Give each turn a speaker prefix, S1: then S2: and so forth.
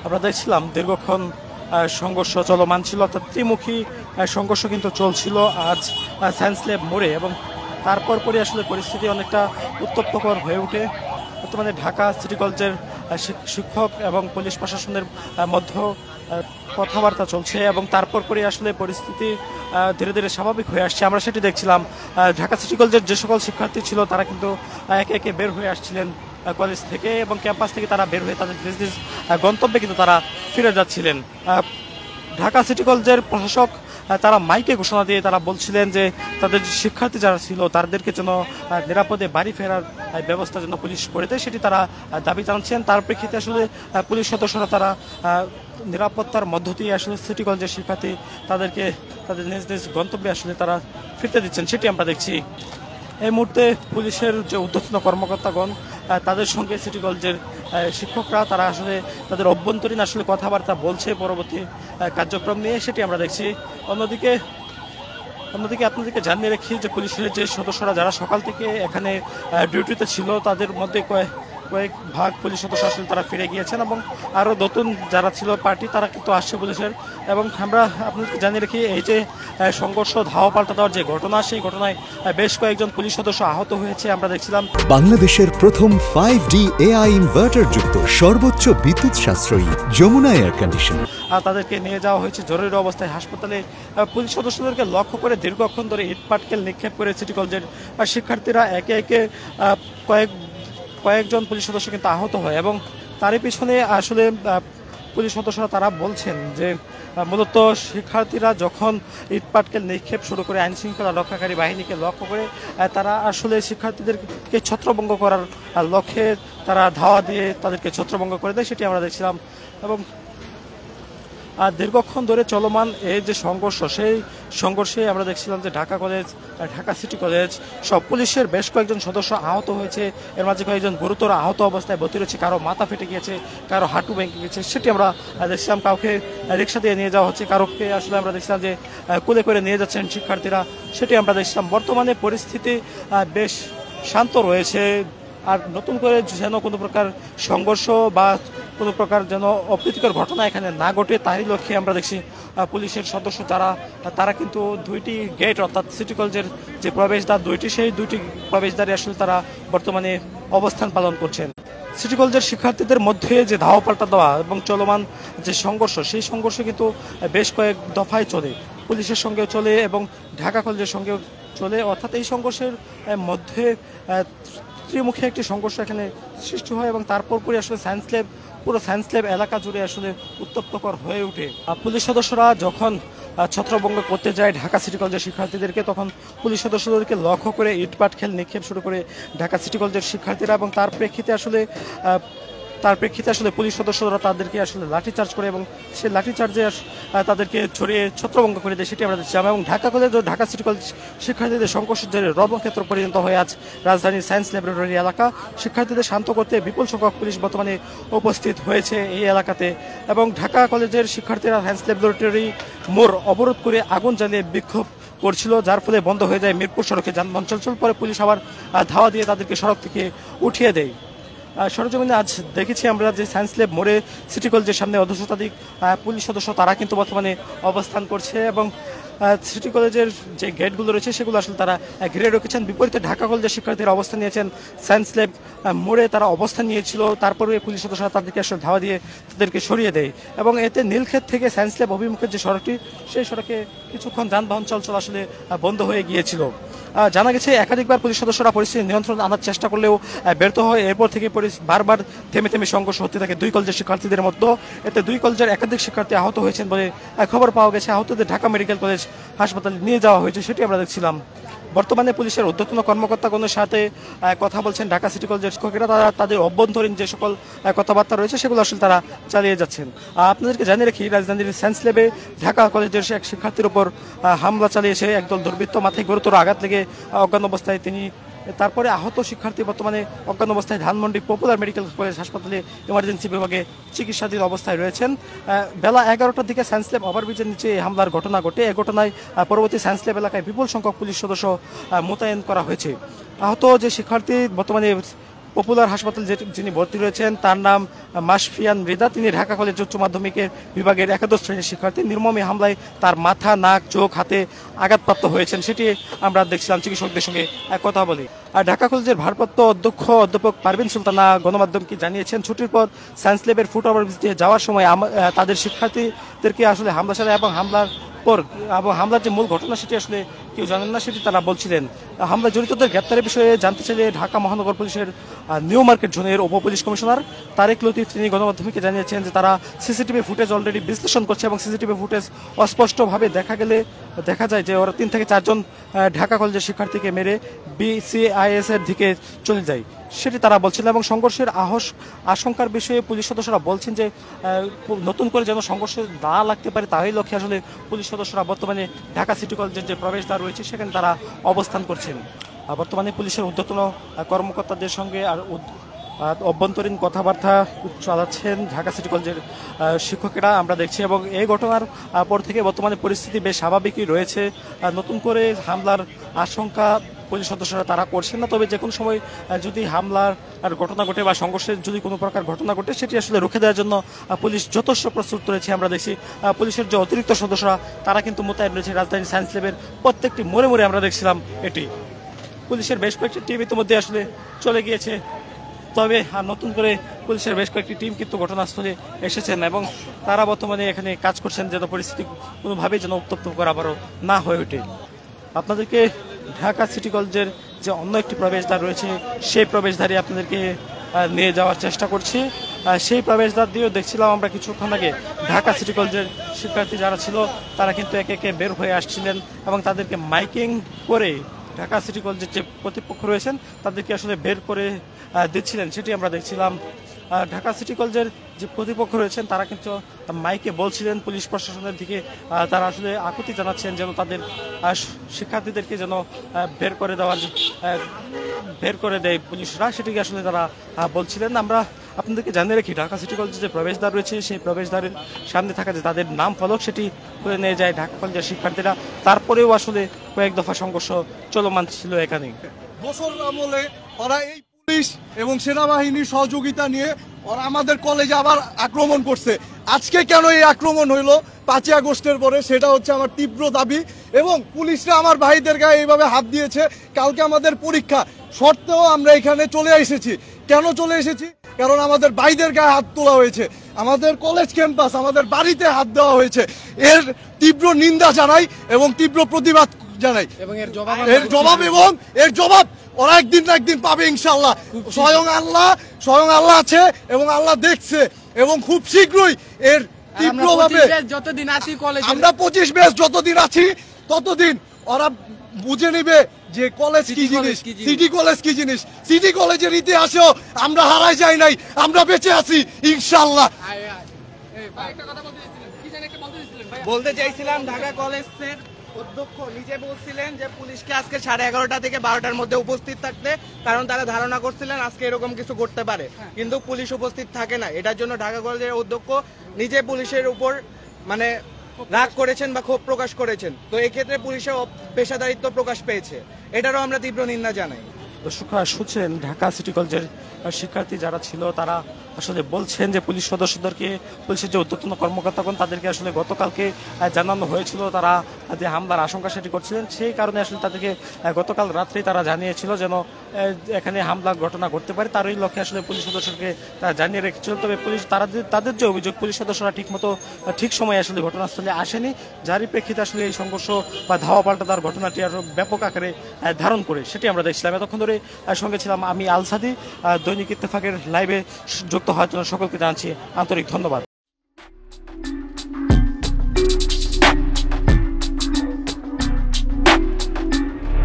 S1: আমরা দেখছিলাম দীর্ঘক্ষণ সংঘর্ষ চলমান ছিল, অর্থাৎ ত্রিমুখী সংঘর্ষ কিন্তু চলছিল আজ সায়েন্স ল্যাব মোড়ে, এবং তারপর পরে আসলে পরিস্থিতি অনেকটা উত্তপ্তকর হয়ে ওঠে। বর্তমানে ঢাকা সিটি কলেজের শিক্ষক এবং পুলিশ প্রশাসনের মধ্যে কথাবার্তা চলছে, এবং তারপর পরে আসলে পরিস্থিতি ধীরে ধীরে স্বাভাবিক হয়ে আসছে। আমরা সেটি দেখছিলাম, ঢাকা সিটি কলেজের যে সকল শিক্ষার্থী ছিল তারা কিন্তু একে একে বের হয়ে আসছিলেন কলেজ থেকে, এবং ক্যাম্পাস থেকে তারা বের হয়ে তাদের নিজ নিজ গন্তব্যে কিন্তু তারা ফিরে যাচ্ছিলেন। ঢাকা সিটি কলেজের প্রশাসক তারা মাইকে ঘোষণা দিয়ে তারা বলছিলেন যে তাদের শিক্ষার্থী যারা ছিল তাদেরকে যেন নিরাপদে বাড়ি ফেরার ব্যবস্থা যেন পুলিশ করে দেয়, সেটি তারা দাবি জানাচ্ছেন। তার প্রেক্ষিতে আসলে পুলিশ সদস্যরা তারা নিরাপত্তার মধ্য দিয়ে আসলে সিটি কলেজের শিক্ষার্থী তাদেরকে তাদের নিজ নিজ গন্তব্যে আসলে তারা ফিরতে দিচ্ছেন, সেটি আমরা দেখছি। এই মুহূর্তে পুলিশের যে ঊর্ধ্বতন কর্মকর্তাগণ তাদের সঙ্গে সিটি কলেজের শিক্ষকরা তারা আসলে তাদের অভ্যন্তরীণ আসলে কথাবার্তা বলছে পরবর্তী কার্যক্রম নিয়ে, সেটি আমরা দেখছি। অন্যদিকে আপনাদেরকে জানিয়ে রাখি যে পুলিশের যে সদস্যরা যারা সকাল থেকে এখানে ডিউটিতে ছিল তাদের মধ্যে কয়েক ভাগ পুলিশ সদস্য আসলে তারা ফিরে গিয়েছেন, এবং আরও নতুন যারা ছিল পার্টি তারা কিন্তু আসছে পুলিশের। এবং আমরা আপনাদেরকে জানিয়ে রাখি এই যে সংঘর্ষ ধাওয়া পাল্টা দেওয়ার যে ঘটনা, সেই ঘটনায় বেশ কয়েকজন পুলিশ সদস্য আহত হয়েছে আমরা দেখছিলাম।
S2: বাংলাদেশের প্রথম 5D AI ইনভার্টার যুক্ত সর্বোচ্চ বিদ্যুৎ সাশ্রয়ী যমুনা এয়ার কন্ডিশনার
S1: তাদেরকে নিয়ে যাওয়া হয়েছে জরুরি অবস্থায় হাসপাতালে। পুলিশ সদস্যদেরকে লক্ষ্য করে দীর্ঘক্ষণ ধরে ইট পাটকেল নিক্ষেপ করে সিটি কলেজের শিক্ষার্থীরা একে একে কয়েকজন পুলিশ সদস্য কিন্তু আহত হয়, এবং তারই পিছনে আসলে পুলিশ সদস্যরা তারা বলছেন যে মূলত শিক্ষার্থীরা যখন ইট পাটকেল নিক্ষেপ শুরু করে আইন শৃঙ্খলা রক্ষাকারী বাহিনীকে লক্ষ্য করে তারা আসলে শিক্ষার্থীদেরকে ছত্রভঙ্গ করার লক্ষ্যে তারা ধাওয়া দিয়ে তাদেরকে ছত্রভঙ্গ করে দেয়, সেটি আমরা দেখছিলাম। এবং দীর্ঘক্ষণ ধরে চলমান এই যে সংঘর্ষ, সেই সংঘর্ষে আমরা দেখছিলাম যে Dhaka college, Dhaka city college সব পুলিশের বেশ কয়েকজন সদস্য আহত হয়েছে। এর মাঝে কয়েকজন গুরুতর আহত অবস্থায় ভর্তি রয়েছে, কারো মাথা ফেটে গিয়েছে, কারো হাঁটু ভেঙে গেছে, সেটি আমরা দেখছিলাম। কাউকে রিক্সা দিয়ে নিয়ে যাওয়া হচ্ছে, কারোকে আসলে আমরা দেখছিলাম যে কোলে করে নিয়ে যাচ্ছেন শিক্ষার্থীরা, সেটি আমরা দেখছিলাম। বর্তমানে পরিস্থিতি বেশ শান্ত রয়েছে, আর নতুন করে যেন কোনো প্রকার সংঘর্ষ বা কোনো প্রকার যেন অপ্রীতিকর ঘটনা এখানে না ঘটে তারই লক্ষ্যে আমরা দেখছি পুলিশের সদস্য তারা কিন্তু দুইটি গেট, অর্থাৎ সিটি কলেজের যে প্রবেশদ্বার দুইটি, সেই দুইটি প্রবেশদ্বারে আসলে তারা বর্তমানে অবস্থান পালন করছেন। সিটি কলেজের শিক্ষার্থীদের মধ্যে যে ধাওয়া পাল্টা দেওয়া এবং চলমান যে সংঘর্ষ, সেই সংঘর্ষ কিন্তু বেশ কয়েক দফায় চলে, পুলিশের সঙ্গেও চলে এবং ঢাকা কলেজের সঙ্গেও চলে। অর্থাৎ এই সংঘর্ষের মধ্যে ত্রিমুখী একটি সংঘর্ষ এখানে সৃষ্টি হয়, এবং তারপর পরে আসলে পুরো সায়েন্স ল্যাব এলাকা জুড়ে আসলে উত্তপ্তকর হয়ে ওঠে। পুলিশ সদস্যরা যখন ছত্রভঙ্গ করতে যায় ঢাকা সিটি কলেজের শিক্ষার্থীদেরকে, তখন পুলিশ সদস্যদেরকে লক্ষ্য করে ইটপাট নিক্ষেপ শুরু করে ঢাকা সিটি কলেজের শিক্ষার্থীরা, এবং তার প্রেক্ষিতে আসলে পুলিশ সদস্যরা তাদেরকে আসলে লাঠিচার্জ করে, এবং সেই লাঠিচার্জে তাদেরকে ছড়িয়ে ছত্রভঙ্গ করে দেয়, সেটি আমরা দেখছিলাম। এবং ঢাকা কলেজ ও ঢাকা সিটি কলেজ শিক্ষার্থীদের সংঘর্ষের জেরে রণক্ষেত্র পরিণত হয়ে আজ রাজধানীর সায়েন্স ল্যাবরেটরি এলাকা। শিক্ষার্থীদের শান্ত করতে বিপুল সংখ্যক পুলিশ বর্তমানে উপস্থিত হয়েছে এই এলাকাতে, এবং ঢাকা কলেজের শিক্ষার্থীরা সায়েন্স ল্যাবরেটরি মোড় অবরোধ করে আগুন জ্বালিয়ে বিক্ষোভ করছিল, যার ফলে বন্ধ হয়ে যায় মিরপুর সড়কে যানবাহন চলাচল। পরে পুলিশ আবার ধাওয়া দিয়ে তাদেরকে সড়ক থেকে উঠিয়ে দেয়। সরজমিনে আজ দেখেছি আমরা যে সায়েন্স ল্যাব মোড়ে সিটি কলেজের সামনে অর্ধশতাধিক পুলিশ সদস্য তারা কিন্তু বর্তমানে অবস্থান করছে, এবং সিটি কলেজের যে গেটগুলো রয়েছে সেগুলো আসলে তারা ঘিরে রেখেছেন। বিপরীতে ঢাকা কলেজের শিক্ষার্থীরা অবস্থান নিয়েছেন সায়েন্স ল্যাব মোড়ে, তারা অবস্থান নিয়েছিল, তারপরে পুলিশ সদস্যরা তাদেরকে আসলে ধাওয়া দিয়ে তাদেরকে সরিয়ে দেয়। এবং এতে নীলক্ষেত থেকে সায়েন্স ল্যাব অভিমুখের যে সড়কটি, সেই সড়কে কিছুক্ষণ যানবাহন চলাচল আসলে বন্ধ হয়ে গিয়েছিল। জানা গেছে একাধিকবার পুলিশ সদস্যরা পরিস্থিতি নিয়ন্ত্রণ আনার চেষ্টা করলেও ব্যর্থ হয়। এরপর থেকে বারবার থেমে থেমে সংঘর্ষ হতে থাকে দুই কলেজের শিক্ষার্থীদের মধ্যে। এতে দুই কলেজের একাধিক শিক্ষার্থী আহত হয়েছেন বলে খবর পাওয়া গেছে। আহতদের ঢাকা মেডিকেল কলেজ হাসপাতালে নিয়ে যাওয়া হয়েছে, সেটি আমরা দেখছিলাম। বর্তমানে পুলিশের ঊর্ধ্বতন কর্মকর্তাগণের সাথে কথা বলছেন ঢাকা সিটি কলেজের শিক্ষকেরা, তারা তাদের অভ্যন্তরীণ যে সকল কথাবার্তা রয়েছে সেগুলো আসলে তারা চালিয়ে যাচ্ছেন। আপনাদেরকে জানিয়ে রাখি, রাজধানীর সায়েন্স ল্যাবে ঢাকা কলেজের এক শিক্ষার্থীর উপর হামলা চালিয়েছে একদল দুর্বৃত্ত। মাথায় গুরুতর আঘাত লেগে অজ্ঞান অবস্থায় তিনি, তারপরে আহত শিক্ষার্থী বর্তমানে অজ্ঞান অবস্থায় ধানমন্ডি পপুলার মেডিকেল কলেজ হাসপাতালে ইমার্জেন্সি বিভাগে চিকিৎসাধীন অবস্থায় রয়েছেন। বেলা 11টার দিকে সায়েন্স ল্যাব ওভারব্রিজের নিচে এই হামলার ঘটনা ঘটে। এই ঘটনায় পরবর্তী সায়েন্স ল্যাব এলাকায় বিপুল সংখ্যক পুলিশ সদস্য মোতায়েন করা হয়েছে। আহত যে শিক্ষার্থী বর্তমানে পপুলার হাসপাতাল যিনি ভর্তি রয়েছেন তার নাম মাশফিয়ান মৃদা। তিনি ঢাকা কলেজ উচ্চ মাধ্যমিকের বিভাগের একাদশ শ্রেণীর শিক্ষার্থী। নির্মমী হামলায় তার মাথা, নাক, চোখ, হাতে আঘাতপ্রাপ্ত হয়েছেন, সেটি আমরা দেখছিলাম। চিকিৎসকদের সঙ্গে কথা বলি। আর ঢাকা কলেজের ভারপ্রাপ্ত অধ্যক্ষ অধ্যাপক পারভিন সুলতানা গণমাধ্যমকে জানিয়েছেন, ছুটির পর সায়েন্স ল্যাবের ফুট ওভারব্রিজ দিয়ে যাওয়ার সময় তাদের শিক্ষার্থীদেরকে আসলে হামলা চালায় এবং হামলার যে মূল ঘটনা সেটি আসলে কেউ জানেন না, সেটি তারা বলছিলেন। হামলা জড়িতদের গ্রেপ্তারের বিষয়ে জানতে চাইলে ঢাকা মহানগর পুলিশের নিউ মার্কেট জোনের উপ পুলিশ কমিশনার তারেক লতিফ তিনি গণমাধ্যমকে জানিয়েছেন যে তারা সিসিটিভি ফুটেজ অলরেডি বিশ্লেষণ করছে এবং সিসিটিভি ফুটেজ অস্পষ্টভাবে দেখা যায় যে ওরা 3 থেকে 4 জন ঢাকা কলেজের শিক্ষার্থীকে মেরে বিসিআইএস এর দিকে চলে যায়, সেটি তারা বলছিলেন। এবং সংঘর্ষের আশঙ্কার বিষয়ে পুলিশ সদস্যরা বলছেন যে নতুন করে যেন সংঘর্ষ না লাগতে পারে তাই লক্ষ্যে আসলে পুলিশ সদস্যরা বর্তমানে ঢাকা সিটি কলেজের যে প্রবেশদ্বার রয়েছে সেখানে তারা অবস্থান করছেন। বর্তমানে পুলিশের ঊর্ধ্বতন কর্মকর্তাদের সঙ্গে অভ্যন্তরীণ কথাবার্তা চালাচ্ছেন ঢাকা সিটি কলেজের শিক্ষকেরা আমরা দেখছি। এবং এই ঘটনার পর থেকে বর্তমানে পরিস্থিতি বেশ স্বাভাবিকই রয়েছে। নতুন করে হামলার আশঙ্কা পুলিশ সদস্যরা তারা করছেন না, তবে যে কোনো সময় যদি হামলার ঘটনা ঘটে বা সংঘর্ষের যদি কোনো প্রকার ঘটনা ঘটে সেটি আসলে রুখে দেওয়ার জন্য পুলিশ যথেষ্ট প্রস্তুত রয়েছে। আমরা দেখছি পুলিশের যে অতিরিক্ত সদস্যরা তারা কিন্তু মোতায়েন রয়েছে রাজধানীর সায়েন্স ল্যাবের প্রত্যেকটি মোড়ে আমরা দেখছিলাম এটি। পুলিশের বেশ কয়েকটি টিম ইতিমধ্যে আসলে চলে গিয়েছে, তবে আর নতুন করে পুলিশের বেশ কয়েকটি টিম কিন্তু ঘটনাস্থলে এসেছেন এবং তারা বর্তমানে এখানে কাজ করছেন যেন পরিস্থিতি কোনোভাবেই যেন উত্তপ্ত করা আবারও না হয়ে ওঠে। আপনাদেরকে ঢাকা সিটি কলেজের যে অন্য একটি প্রবেশদ্বার রয়েছে সেই প্রবেশদ্বারে আপনাদেরকে নিয়ে যাওয়ার চেষ্টা করছি। সেই প্রবেশদ্বার দিয়েও দেখছিলাম আমরা কিছুক্ষণ আগে ঢাকা সিটি কলেজের শিক্ষার্থী যারা ছিল তারা কিন্তু একে একে বের হয়ে আসছিলেন এবং তাদেরকে মাইকিং করে ঢাকা সিটি কলেজের যে কর্তৃপক্ষ রয়েছেন তাদেরকে আসলে বের করে দিচ্ছিলেন, সেটি আমরা দেখছিলাম। ঢাকা সিটি কলেজের যে কর্তৃপক্ষ রয়েছেন তারা কিন্তু মাইকে বলছিলেন পুলিশ প্রশাসনের দিকে, তারা আসলে আকুতি জানাচ্ছেন যেন তাদের শিক্ষার্থীদেরকে যেন বের করে দেয় পুলিশরা, সেটিকে আসলে তারা বলছিলেন। আমরা আপনাদেরকে জানিয়ে রাখি ঢাকা সিটি কলেজের যে প্রবেশদ্বার রয়েছে সেই প্রবেশদ্বারের সামনে থাকা যে তাদের নাম ফলক সেটি করে নিয়ে যায় ঢাকা কলেজের শিক্ষার্থীরা। তারপরেও আসলে কয়েক দফা সংঘর্ষ চলমান ছিল এখানে।
S3: বছর আমলে ওরা এই পুলিশ এবং সেনাবাহিনীর সহযোগিতা নিয়ে ওরা আমাদের কলেজে আবার আক্রমণ করছে। আজকে কেন এই আক্রমণ হইলো 5ই আগস্টের পরে, সেটা হচ্ছে আমার তীব্র দাবি। এবং পুলিশরা আমার ভাইদের গায়ে এইভাবে হাত দিয়েছে। কালকে আমাদের পরীক্ষা সত্ত্বেও আমরা এখানে চলে এসেছি। কেন চলে এসেছি? কারণ আমাদের ভাইদের গায়ে হাত তোলা হয়েছে, আমাদের কলেজ ক্যাম্পাস, আমাদের বাড়িতে হাত দেওয়া হয়েছে। এর তীব্র নিন্দা জানাই এবং তীব্র প্রতিবাদ জানাই এবং এর জবাব ওরা একদিন না একদিন পাবে ইনশাআল্লাহ। স্বয়ং আল্লাহ আছে এবং আল্লাহ দেখছে এবং খুব শীঘ্রই এর তীব্রভাবে
S4: যতদিন আছি কলেজে,
S3: আমরা 25 ব্যাচ যতদিন আছি ততদিন ওরা বুঝে নিবে যে কলেজ কি জিনিস, সিটি কলেজ কি জিনিস। সিটি কলেজের ইতিহাসেও আমরা হারাই যাই নাই, আমরা বেঁচে আছি ইনশাআল্লাহ।
S4: বলতে চাইছিলাম ঢাকা কলেজের অধ্যক্ষ নিজে বলছিলেন যে পুলিশকে আজকে 11:30 থেকে 12টার মধ্যে উপস্থিত থাকতে, কারণ তারা ধারণা করছিলেন আজকে এরকম কিছু করতে পারে, কিন্তু পুলিশ উপস্থিত থাকে না। এটার জন্য ঢাকা কলেজের অধ্যক্ষ নিজে পুলিশের উপর রাগ করেছেন বা ক্ষোভ প্রকাশ করেছেন। তো এক্ষেত্রে পুলিশের পেশাদারিত্ব প্রকাশ পেয়েছে, এটারও আমরা তীব্র নিন্দা জানাই।
S1: দর্শকরা শুনছেন ঢাকা সিটি কলেজের শিক্ষার্থী যারা ছিল তারা আসলে বলছেন যে পুলিশ সদস্যদেরকে, পুলিশের যে ঊর্ধ্বতন কর্মকর্তাগণ তাদেরকে আসলে গতকালকে জানানো হয়েছিল তারা যে হামলার আশঙ্কা সেটি করছিলেন, সেই কারণে আসলে তাদেরকে গতকাল রাত্রেই তারা জানিয়েছিল যেন এখানে হামলার ঘটনা ঘটতে পারে, তারই লক্ষ্যে আসলে পুলিশ সদস্যকে তারা জানিয়ে রেখেছিল। তবে পুলিশ তাদের যে অভিযোগ পুলিশ সদস্যরা ঠিক সময়ে আসলে ঘটনাস্থলে আসেনি, যারই প্রেক্ষিতে আসলে এই সংঘর্ষ বা ধাওয়া পাল্টাদার ঘটনাটি আরো ব্যাপক আকারে ধারণ করে সেটি আমরা দেখছিলাম। এতক্ষণ ধরে সঙ্গে ছিলাম আমি আলসাদি। দৈনিক ইত্তেফাকের লাইভে যুক্ত হওয়ার জন্য সকলকে জানাচ্ছি আন্তরিক ধন্যবাদ।